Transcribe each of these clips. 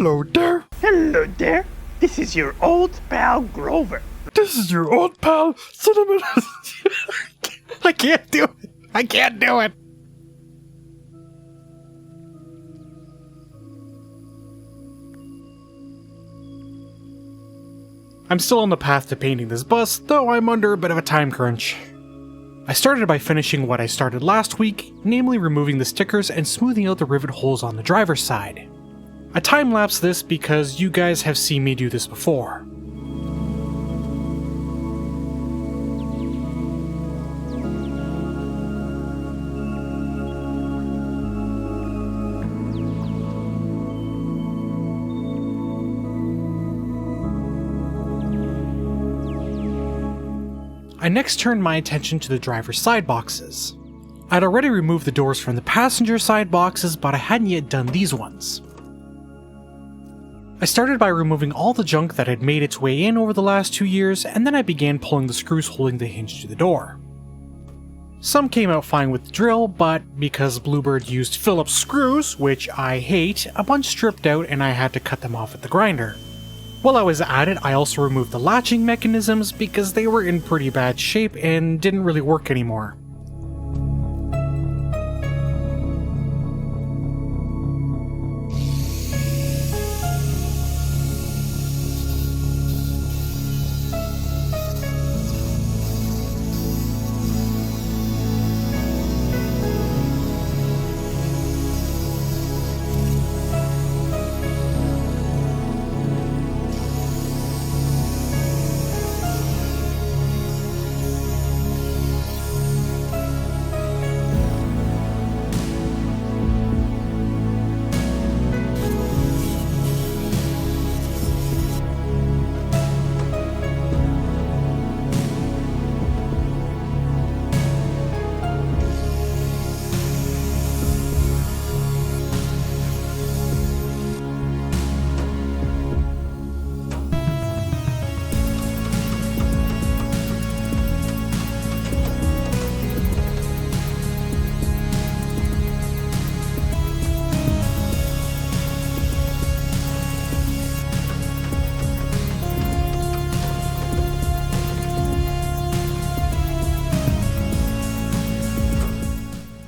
Hello there. Hello there. This is your old pal Grover. This is your old pal, Cinnamon. I can't do it. I can't do it. I'm still on the path to painting this bus, though I'm under a bit of a time crunch. I started by finishing what I started last week, namely removing the stickers and smoothing out the rivet holes on the driver's side. I time-lapsed this because you guys have seen me do this before. I next turned my attention to the driver's side boxes. I'd already removed the doors from the passenger side boxes, but I hadn't yet done these ones. I started by removing all the junk that had made its way in over the last 2 years, and then I began pulling the screws holding the hinge to the door. Some came out fine with the drill, but because Bluebird used Phillips screws, which I hate, a bunch stripped out and I had to cut them off with the grinder. While I was at it, I also removed the latching mechanisms because they were in pretty bad shape and didn't really work anymore.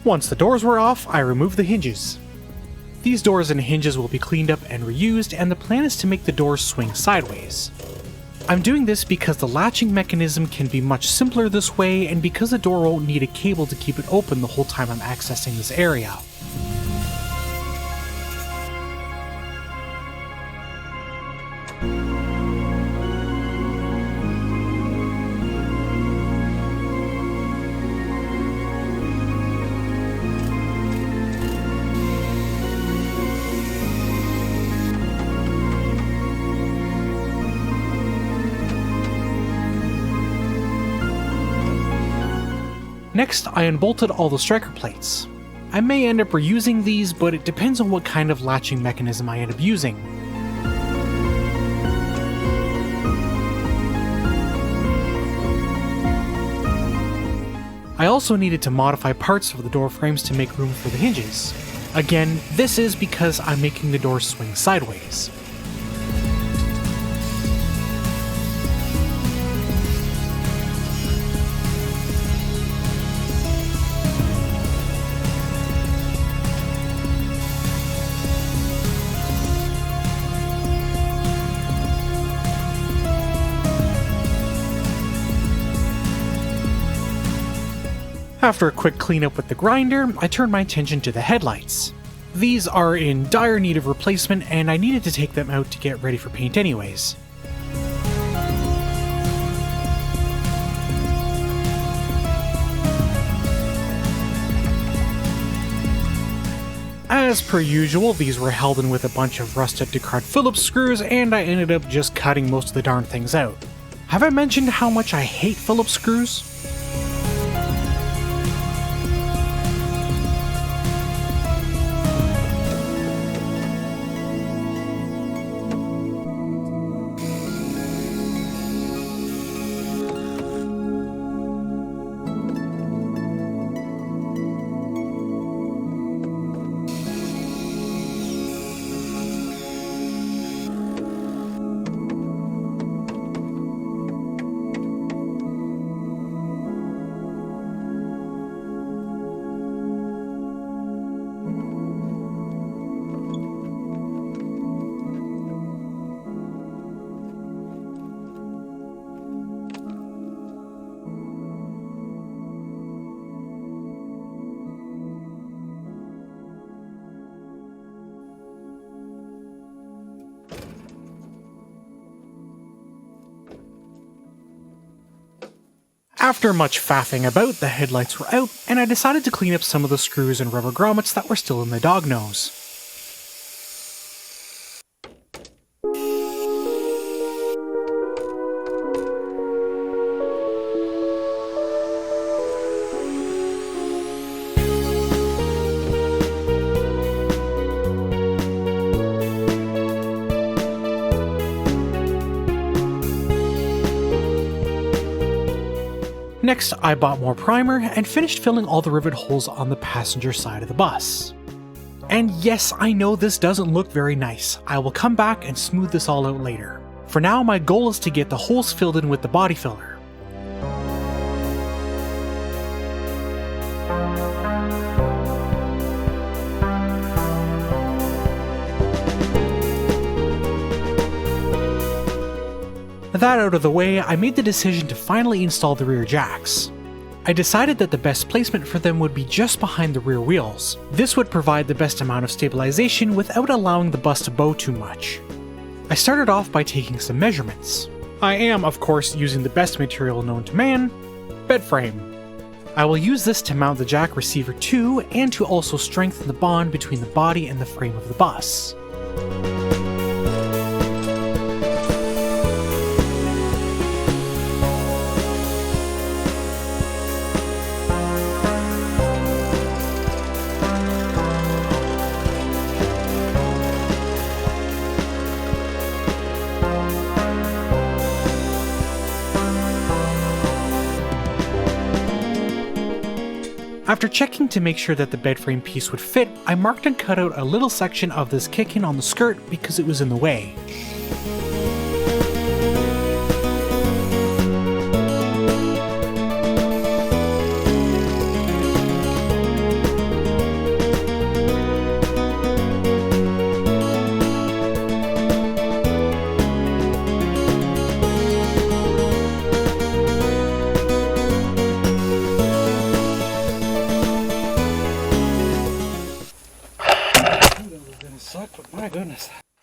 Once the doors were off, I removed the hinges. These doors and hinges will be cleaned up and reused, and the plan is to make the doors swing sideways. I'm doing this because the latching mechanism can be much simpler this way, and because the door won't need a cable to keep it open the whole time I'm accessing this area. Next, I unbolted all the striker plates. I may end up reusing these, but it depends on what kind of latching mechanism I end up using. I also needed to modify parts of the door frames to make room for the hinges. Again, this is because I'm making the doors swing sideways. After a quick cleanup with the grinder, I turned my attention to the headlights. These are in dire need of replacement, and I needed to take them out to get ready for paint anyways. As per usual, these were held in with a bunch of rusted Descartes Phillips screws, and I ended up just cutting most of the darn things out. Have I mentioned how much I hate Phillips screws? After much faffing about, the headlights were out, and I decided to clean up some of the screws and rubber grommets that were still in the dog nose. Next, I bought more primer and finished filling all the rivet holes on the passenger side of the bus. And yes, I know this doesn't look very nice. I will come back and smooth this all out later. For now, my goal is to get the holes filled in with the body filler. That out of the way, I made the decision to finally install the rear jacks. I decided that the best placement for them would be just behind the rear wheels. This would provide the best amount of stabilization without allowing the bus to bow too much. I started off by taking some measurements. I am, of course, using the best material known to man, bed frame. I will use this to mount the jack receiver to, and to also strengthen the bond between the body and the frame of the bus. After checking to make sure that the bed frame piece would fit, I marked and cut out a little section of this kick-in on the skirt because it was in the way.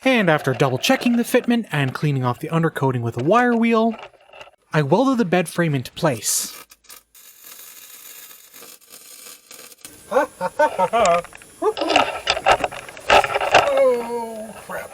And after double checking the fitment and cleaning off the undercoating with a wire wheel, I welded the bed frame into place. Oh, crap.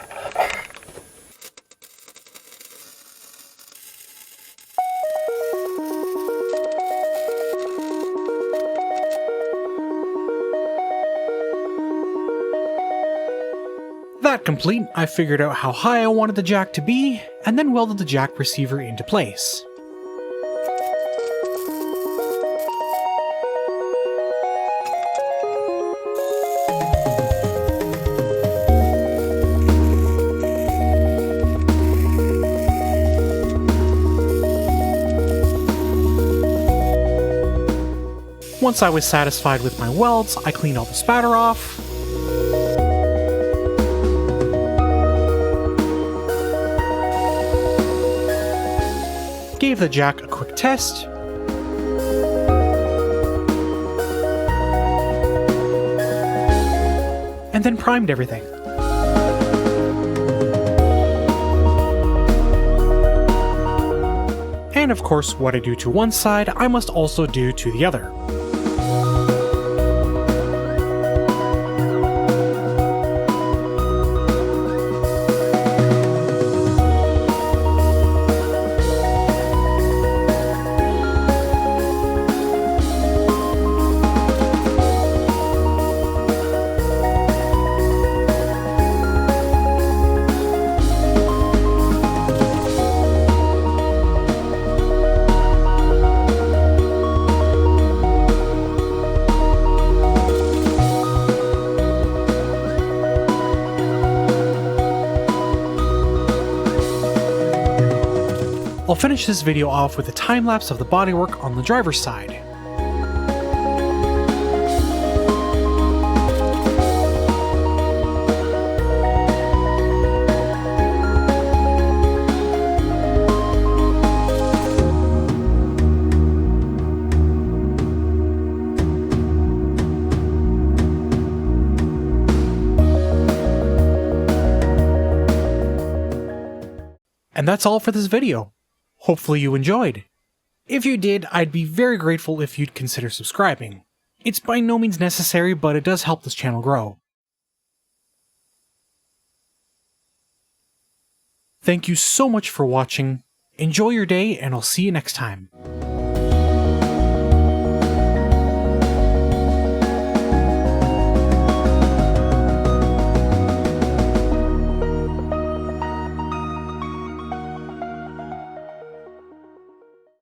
That complete, I figured out how high I wanted the jack to be, and then welded the jack receiver into place. Once I was satisfied with my welds, I cleaned all the spatter off, gave the jack a quick test, and then primed everything. And of course, what I do to one side, I must also do to the other. I'll finish this video off with a time-lapse of the bodywork on the driver's side. And that's all for this video. Hopefully you enjoyed. If you did, I'd be very grateful if you'd consider subscribing. It's by no means necessary, but it does help this channel grow. Thank you so much for watching, enjoy your day, and I'll see you next time.